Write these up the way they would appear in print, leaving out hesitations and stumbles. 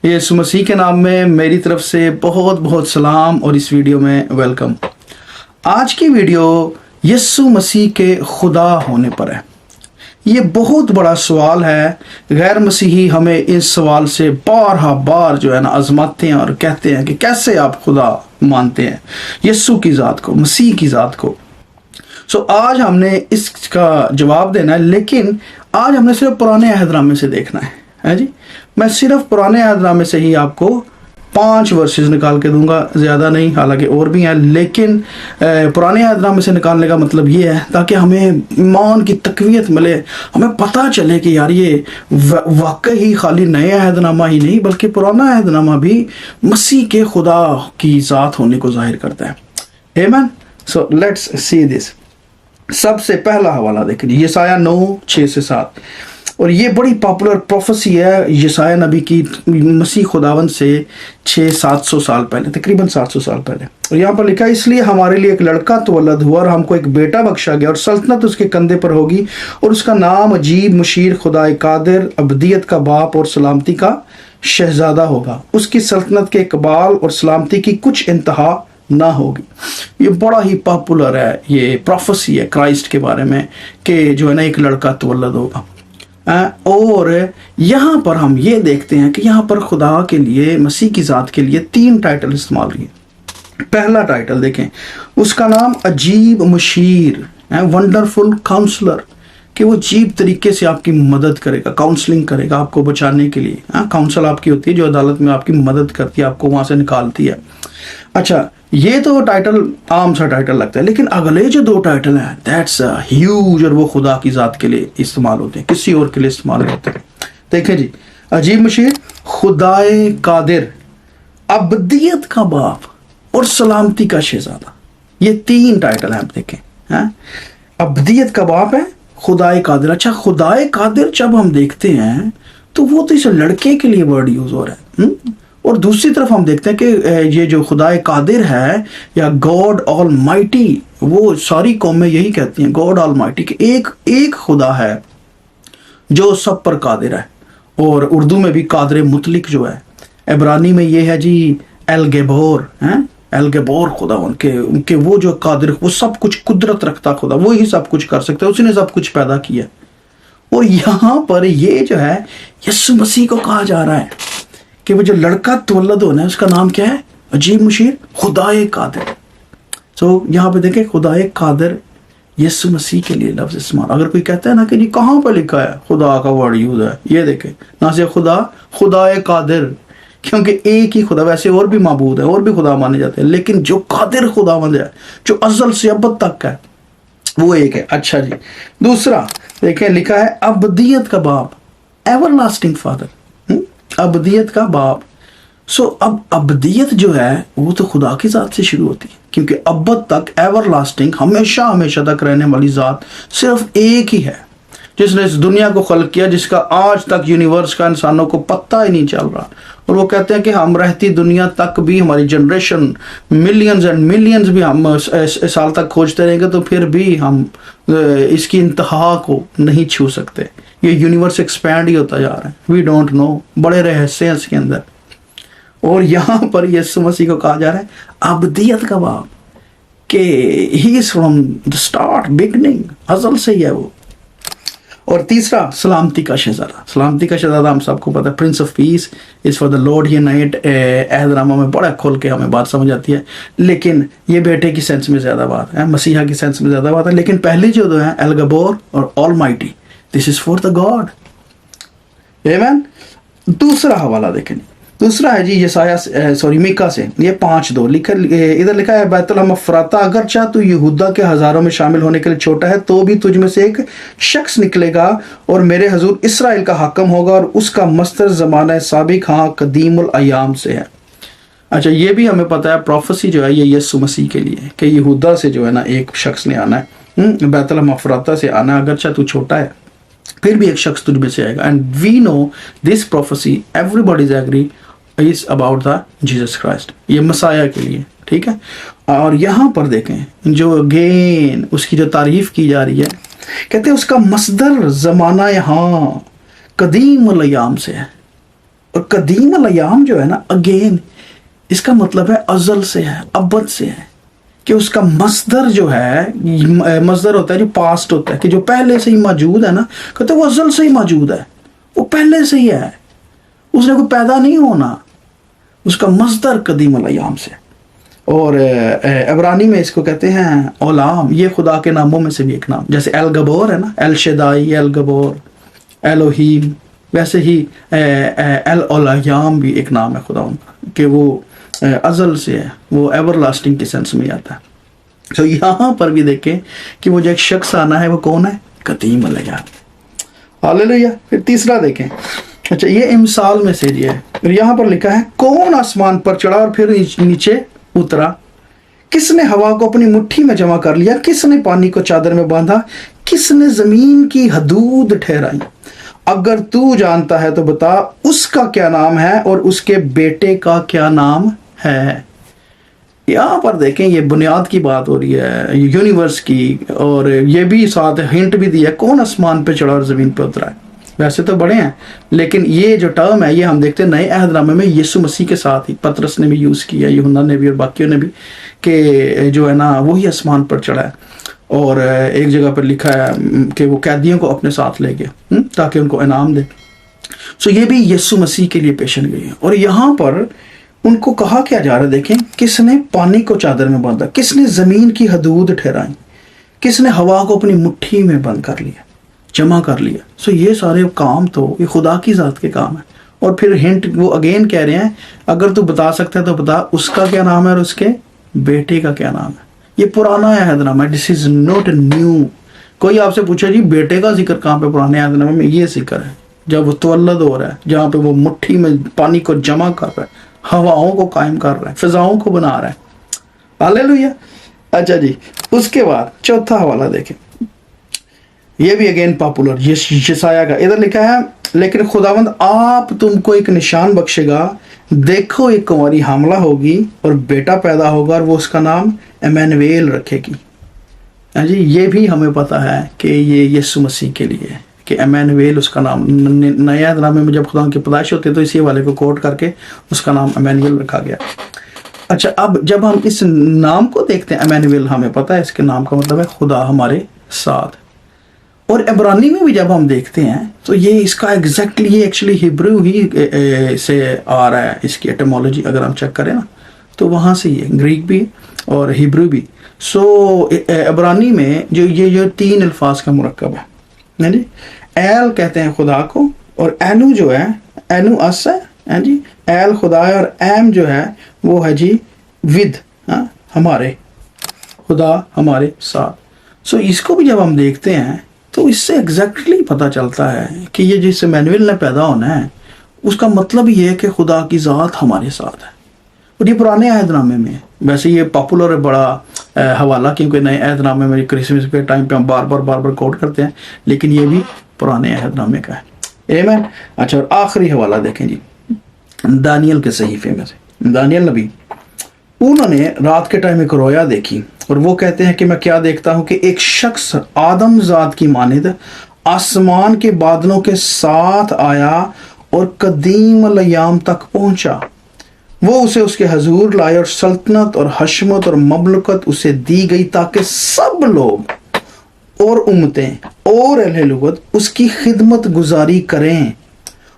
یسوع مسیح کے نام میں میری طرف سے بہت بہت سلام اور اس ویڈیو میں ویلکم۔ آج کی ویڈیو یسوع مسیح کے خدا ہونے پر ہے۔ یہ بہت بڑا سوال ہے، غیر مسیحی ہمیں اس سوال سے بار جو ہے نا آزماتے ہیں اور کہتے ہیں کہ کیسے آپ خدا مانتے ہیں یسوع کی ذات کو، مسیح کی ذات کو۔ آج ہم نے اس کا جواب دینا ہے، لیکن آج ہم نے صرف پرانے عہد نامے سے دیکھنا ہے جی۔ میں صرف پرانے عہد نامے سے ہی آپ کو 5 ورسز نکال کے دوں گا، زیادہ نہیں، حالانکہ اور بھی ہیں، لیکن پرانے عہد نامے سے نکالنے کا مطلب یہ ہے تاکہ ہمیں ایمان کی تقویت ملے، ہمیں پتہ چلے کہ یار یہ واقعی خالی نئے عہد نامہ ہی نہیں بلکہ پرانا عہد نامہ بھی مسیح کے خدا کی ذات ہونے کو ظاہر کرتا ہے۔ آمین۔ سو لیٹس سی دس۔ سب سے پہلا حوالہ دیکھیں یسایہ 9:6-7، اور یہ بڑی پاپولر پروفیسی ہے یسایہ نبی کی مسیح خداوند سے 600-700 سال پہلے، تقریباً 700 سال پہلے۔ اور یہاں پر لکھا ہے، اس لیے ہمارے لیے ایک لڑکا تولد ہوا اور ہم کو ایک بیٹا بخشا گیا، اور سلطنت اس کے کندھے پر ہوگی، اور اس کا نام عجیب، مشیر، خدائے قادر، ابدیت کا باپ اور سلامتی کا شہزادہ ہوگا۔ اس کی سلطنت کے اقبال اور سلامتی کی کچھ انتہا نہ ہوگی۔ یہ بڑا ہی پاپولر ہے، یہ پروفیسی ہے کرائسٹ کے بارے میں کہ جو ہے نا ایک لڑکا تولد ہوگا۔ اور یہاں پر ہم یہ دیکھتے ہیں کہ یہاں پر خدا کے لیے، مسیح کی ذات کے لیے 3 ٹائٹل استعمال ہوئے۔ پہلا ٹائٹل دیکھیں، اس کا نام عجیب مشیر، ونڈرفل کاؤنسلر، کہ وہ عجیب طریقے سے آپ کی مدد کرے گا، کاؤنسلنگ کرے گا آپ کو بچانے کے لیے۔ کاؤنسل آپ کی ہوتی ہے جو عدالت میں آپ کی مدد کرتی ہے، آپ کو وہاں سے نکالتی ہے۔ اچھا، یہ تو ٹائٹل عام سا ٹائٹل لگتا ہے، لیکن اگلے جو 2 ٹائٹل ہیں دیٹس ہیوج، اور وہ خدا کی ذات کے لیے استعمال ہوتے ہیں، کسی اور کے لیے استعمال ہوتے ہیں۔ دیکھیں جی، عجیب مشیر، خدائے قادر، ابدیت کا باپ اور سلامتی کا شہزادہ، یہ 3 ٹائٹل ہیں۔ آپ دیکھیں، ابدیت کا باپ ہے، خدائے قادر۔ اچھا، خدائے قادر جب ہم دیکھتے ہیں تو وہ تو اس لڑکے کے لیے ورڈ یوز ہو رہا ہے، اور دوسری طرف ہم دیکھتے ہیں کہ یہ جو خدائے قادر ہے یا گاڈ آل مائٹی، وہ ساری قومیں یہی کہتی ہیں گاڈ آل مائٹی، کہ ایک خدا ہے جو سب پر قادر ہے۔ اور اردو میں بھی قادر مطلق جو ہے، عبرانی میں یہ ہے جی الگبور، الگبور خدا، ان کے وہ جو قادر، وہ سب کچھ قدرت رکھتا خدا، وہی سب کچھ کر سکتا ہے، اسی نے سب کچھ پیدا کیا۔ اور یہاں پر یہ جو ہے یسوع مسیح کو کہا جا رہا ہے کہ وہ جو لڑکا تولد ہونا ہے اس کا نام کیا ہے؟ عجیب مشیر، خدائے قادر۔ یہاں پہ دیکھیں، خدائے قادر یسوع مسیح کے لیے لفظ استعمال۔ اگر کوئی کہتا ہے نا کہ جی کہاں پہ لکھا ہے خدا کا ورڈ یوز ہے، یہ دیکھیں، نہ صرف خدا، خدائے قادر، کیونکہ ایک ہی خدا، ویسے اور بھی معبود ہے، اور بھی خدا مانے جاتے ہیں، لیکن جو قادر خداوند ہے، جو ازل سے ابد تک ہے، وہ ایک ہے۔ اچھا جی، دوسرا دیکھیں، لکھا ہے ابدیت کا باپ، ایور لاسٹنگ فادر، ابدیت کا باپ۔ اب ابدیت جو ہے وہ تو خدا کی ذات سے شروع ہوتی ہے، کیونکہ ابد تک، ایور لاسٹنگ، ہمیشہ تک رہنے والی ذات صرف ایک ہی ہے، جس نے اس دنیا کو خلق کیا، جس کا آج تک یونیورس کا انسانوں کو پتہ ہی نہیں چل رہا۔ اور وہ کہتے ہیں کہ ہم رہتی دنیا تک بھی، ہماری جنریشن ملینز اینڈ ملینز بھی ہم اس سال تک کھوجتے رہیں گے تو پھر بھی ہم اس کی انتہا کو نہیں چھو سکتے۔ یہ یونیورس ایکسپینڈ ہی ہوتا جا رہا ہے، وی ڈونٹ نو، بڑے رہسے ہیں اس کے اندر۔ اور یہاں پر یسوع مسیح کو کہا جا رہا ہے ابدیت کا باپ، کہ he is from the start, beginning, ازل سے ہی ہے وہ۔ اور تیسرا، سلامتی کا شہزادہ۔ سلامتی کا شہزادہ ہم سب کو پتہ ہے، prince of peace is for the lord. یہ نئے عہد نامہ میں بڑا کھول کے ہمیں بات سمجھ آتی ہے، لیکن یہ بیٹے کی سینس میں زیادہ بات ہے، مسیحا کی سینس میں زیادہ بات ہے، لیکن پہلی جو ہے الگبور اور almighty, this is for the God. آمین۔ دوسرا حوالہ دیکھیں، دوسرا ہے جی میکا سے، یہ 5:2 ادھر لکھا ہے، بیت لحم افراطہ، اگرچہ تو یہودا کے ہزاروں میں شامل ہونے کے لیے چھوٹا ہے، تو بھی تجھ میں سے ایک شخص نکلے گا اور میرے حضور اسرائیل کا حاکم ہوگا، اور اس کا مصدر زمانہ سابق، ہاں قدیم الایام سے ہے۔ اچھا، یہ بھی ہمیں پتہ ہے، پروفیسی جو ہے یہ یسوع مسیح کے لیے، کہ یہودا سے جو ہے نا ایک شخص نے آنا ہے، بیت لحم افراطہ سے آنا ہے، اگرچہ تو چھوٹا ہے پھر بھی ایک شخص تجھ میں سے آئے گا۔ And we know this prophecy, everybody is agree, is about the Jesus Christ، یہ مسیح کے لیے، ٹھیک ہے۔ اور یہاں پر دیکھیں جو اگین اس کی جو تعریف کی جا رہی ہے، کہتے ہیں اس کا مصدر زمانہ ہاں قدیم الایام سے ہے، اور قدیم الایام جو ہے نا، اگین اس کا مطلب ہے ازل سے ہے، ابد سے ہے، کہ اس کا مصدر جو ہے، مصدر ہوتا ہے جو پاسٹ ہوتا ہے، کہ جو پہلے سے ہی موجود ہے نا، کہتے وہ ازل سے ہی موجود ہے، وہ پہلے سے ہی ہے، اس نے کوئی پیدا نہیں ہونا، اس کا مصدر قدیم الایام سے۔ اور عبرانی میں اس کو کہتے ہیں اولام، یہ خدا کے ناموں میں سے بھی ایک نام، جیسے الگبور ہے نا، el شدائی، الگبور، الوہیم، ویسے ہی الاولیام بھی ایک نام ہے خدا ان کا، کہ وہ ازل سے ہے، وہ ایور لاسٹنگ کے سینس میں آتا ہے۔ تو یہاں پر بھی دیکھیں کہ وہ جو ایک شخص آنا ہے وہ کون ہے؟ قدیم الایام۔ ہاللیلویا۔ پھر تیسرا دیکھیں، اچھا یہ امثال میں سے یہ ہے، اور یہاں پر لکھا ہے کون آسمان پر چڑھا اور پھر نیچے اترا، کس نے ہوا کو اپنی مٹھی میں جمع کر لیا، کس نے پانی کو چادر میں باندھا، کس نے زمین کی حدود ٹھہرائی؟ اگر تو جانتا ہے تو بتا اس کا کیا نام ہے اور اس کے بیٹے کا کیا نام ہے۔ یہاں پر دیکھیں یہ بنیاد کی بات ہو رہی ہے یونیورس کی، اور یہ بھی ساتھ ہنٹ بھی دیا کون آسمان پہ چڑھا اور زمین پہ اترا ہے۔ ویسے تو بڑے ہیں، لیکن یہ جو ٹرم ہے یہ ہم دیکھتے ہیں نئے عہد نامے میں یسوع مسیح کے ساتھ ہی، پترس نے بھی یوز کیا، یوحنا نے بھی اور باقیوں نے بھی، کہ جو ہے نا وہی آسمان پر چڑھا ہے۔ اور ایک جگہ پر لکھا ہے کہ وہ قیدیوں کو اپنے ساتھ لے گئے تاکہ ان کو انعام دے۔ سو یہ بھی یسوع مسیح کے لیے پیشن گئی ہے۔ اور یہاں پر ان کو کہا کیا جا رہا ہے، دیکھیں کس نے پانی کو چادر میں باندھا، کس نے زمین کی حدود ٹھہرائی، کس نے ہوا کو اپنی مٹھی میں بند کر لیا، جمع کر لیا۔ سو یہ سارے کام تو یہ خدا کی ذات کے کام ہیں۔ اور پھر ہنٹ وہ اگین کہہ رہے ہیں اگر تو بتا سکتا ہے تو بتا اس کا کیا نام ہے اور اس کے بیٹے کا کیا نام ہے۔ یہ پرانا عہد نامہ ہے، دس از ناٹ نیو۔ کوئی آپ سے پوچھا جی بیٹے کا ذکر کہاں پہ پرانے عہد نامے میں؟ یہ ذکر ہے جب وہ تولد ہو رہا ہے، جہاں پہ وہ مٹھی میں پانی کو جمع کر رہا ہے، ہواؤں کو قائم کر رہا ہے، فضاؤں کو بنا رہا ہے۔ ہاللیلویا۔ اچھا جی، اس کے بعد چوتھا حوالہ دیکھیں، یہ بھی اگین پاپولر، یسایہ کا، ادھر لکھا ہے لیکن خداوند آپ تم کو ایک نشان بخشے گا، دیکھو ایک کنواری حاملہ ہوگی اور بیٹا پیدا ہوگا اور وہ اس کا نام ایمینویل رکھے گی۔ ہاں جی، یہ بھی ہمیں پتا ہے کہ یہ یسوع مسیح کے لیے ہے کہ ایمینویل اس کا نام، نئے عہد نامے میں جب خدا کی پیدائش ہوتی ہے تو اسی والے کو کوٹ کر کے اس کا نام ایمینویل رکھا گیا۔ اچھا، اب جب ہم اس نام کو دیکھتے ہیں ایمینویل، ہمیں پتا ہے اس کے نام کا مطلب ہے خدا ہمارے ساتھ۔ اور عبرانی میں بھی جب ہم دیکھتے ہیں تو یہ اس کا ایگزیکٹلی یہ ایکچولی ہیبریو ہی سے آ رہا ہے، اس کی ایٹیمولوجی اگر ہم چیک کریں نا تو وہاں سے یہ گریک بھی اور ہیبریو بھی۔ سو عبرانی میں جو تین الفاظ کا مرکب ہے جی، ایل کہتے ہیں خدا کو، اور اینو جو ہے، اینو اس ہے جی، ایل خدا ہے، اور ایم جو ہے وہ ہے جی ود، ہمارے، خدا ہمارے ساتھ۔ سو اس کو بھی جب ہم دیکھتے ہیں تو اس سے ایگزیکٹلی پتہ چلتا ہے کہ یہ جس ایمینویل نے پیدا ہونا ہے اس کا مطلب یہ ہے کہ خدا کی ذات ہمارے ساتھ ہے۔ اور یہ پرانے عہد نامے میں ہے، ویسے یہ پاپولر ہے بڑا حوالہ، کیونکہ نئے عہد نامے میں کرسمس کے ٹائم پہ ہم بار بار کوٹ کرتے ہیں، لیکن یہ بھی پرانے عہد نامے کا ہے۔ آمین۔ اچھا، اور آخری حوالہ دیکھیں جی، دانیل کے صحیفے میں سے، دانیل نبی، انہوں نے رات کے ٹائم ایک رویا دیکھی، اور وہ کہتے ہیں کہ میں کیا دیکھتا ہوں کہ ایک شخص آدم ذات کی مانند آسمان کے بادلوں کے ساتھ آیا اور قدیم الایام تک پہنچا، وہ اسے اس کے حضور لائے، اور سلطنت اور حشمت اور مملکت اسے دی گئی تاکہ سب لوگ اور امتیں اور اہل لغت اس کی خدمت گزاری کریں۔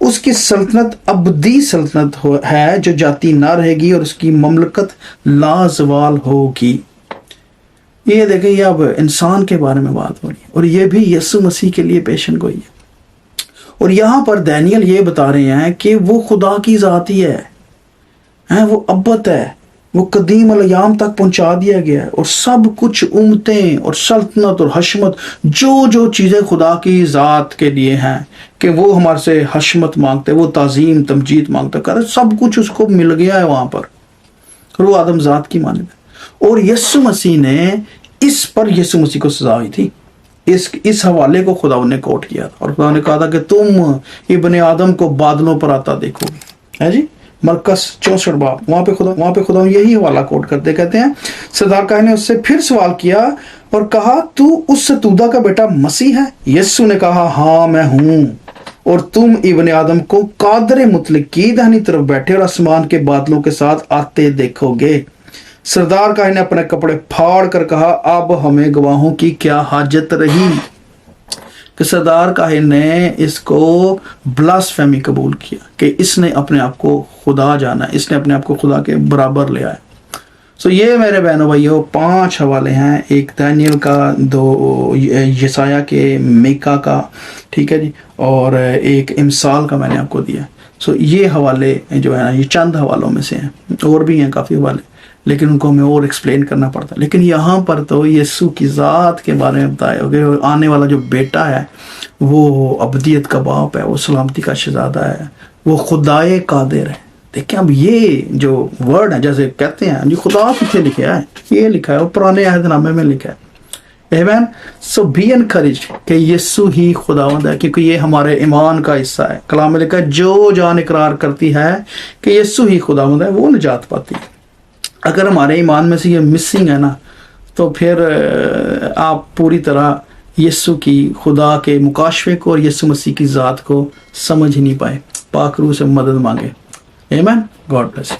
اس کی سلطنت ابدی سلطنت ہے جو جاتی نہ رہے گی، اور اس کی مملکت لازوال ہوگی۔ یہ دیکھیں، یہ اب انسان کے بارے میں بات ہو رہی ہے، اور یہ بھی یسوع مسیح کے لیے پیشن گوئی ہے۔ اور یہاں پر دانیل یہ بتا رہے ہیں کہ وہ خدا کی ذات ہی ہے، وہ ابد ہے، وہ قدیم الایام تک پہنچا دیا گیا ہے، اور سب کچھ امتیں اور سلطنت اور حشمت، جو چیزیں خدا کی ذات کے لیے ہیں کہ وہ ہمارے سے حشمت مانگتے، وہ تعظیم تمجید مانگتا کرے، سب کچھ اس کو مل گیا ہے وہاں پر، اور وہ آدم ذات کی مانند ہے۔ اور یسوع مسیح نے اس پر یسوع مسیح کو سزا ہوئی تھی، اس حوالے کو خدا نے کوٹ کیا تھا، اور خدا نے کہا تھا کہ تم ابن آدم کو بادلوں پر آتا دیکھو گے، ہے جی، مرکز 64 باب، وہاں پہ خدا یہی حوالہ کوٹ کرتے، کہتے ہیں سردار کاہن نے اس سے پھر سوال کیا اور کہا تو اس ستودہ کا بیٹا مسیح ہے؟ یسوع نے کہا ہاں میں ہوں، اور تم ابن آدم کو قادر مطلق کی دہنی طرف بیٹھے اور آسمان کے بادلوں کے ساتھ آتے دیکھو گے۔ سردار کاہن نے اپنے کپڑے پھاڑ کر کہا اب ہمیں گواہوں کی کیا حاجت رہی؟ کہ سردار کاہن نے اس کو بلاسفیمی قبول کیا کہ اس نے اپنے آپ کو خدا جانا، اس نے اپنے آپ کو خدا کے برابر لیا ہے۔ سو یہ میرے بہنوں بھائیوں 5 حوالے ہیں، ایک دانیل کا، 2 یسایہ کے، میکا کا، ٹھیک ہے جی، اور ایک امثال کا میں نے آپ کو دیا۔ سو یہ حوالے جو ہے نا یہ چند حوالوں میں سے ہیں، اور بھی ہیں کافی حوالے، لیکن ان کو ہمیں اور ایکسپلین کرنا پڑتا ہے۔ لیکن یہاں پر تو یسوع کی ذات کے بارے میں بتایا کہ آنے والا جو بیٹا ہے وہ ابدیت کا باپ ہے، وہ سلامتی کا شہزادہ ہے، وہ خدائے قادر ہے۔ دیکھیں اب یہ جو ورڈ ہے، جیسے کہتے ہیں جی خدا کتنے لکھا ہے، یہ لکھا ہے، وہ پرانے عہد نامے میں لکھا ہے۔ آمین۔ سو بی انکریج کہ یسوع ہی خداوند ہے، کیونکہ یہ ہمارے ایمان کا حصہ ہے۔ کلام میں لکھا ہے جو جان اقرار کرتی ہے کہ یسوع ہی خداوند ہے وہ نجات پاتی ہے۔ اگر ہمارے ایمان میں سے یہ مسنگ ہے نا، تو پھر آپ پوری طرح یسوع کی خدا کے مکاشفے کو اور یسوع مسیح کی ذات کو سمجھ ہی نہیں پائے۔ پاک روح سے مدد مانگے۔ آمین۔ God bless.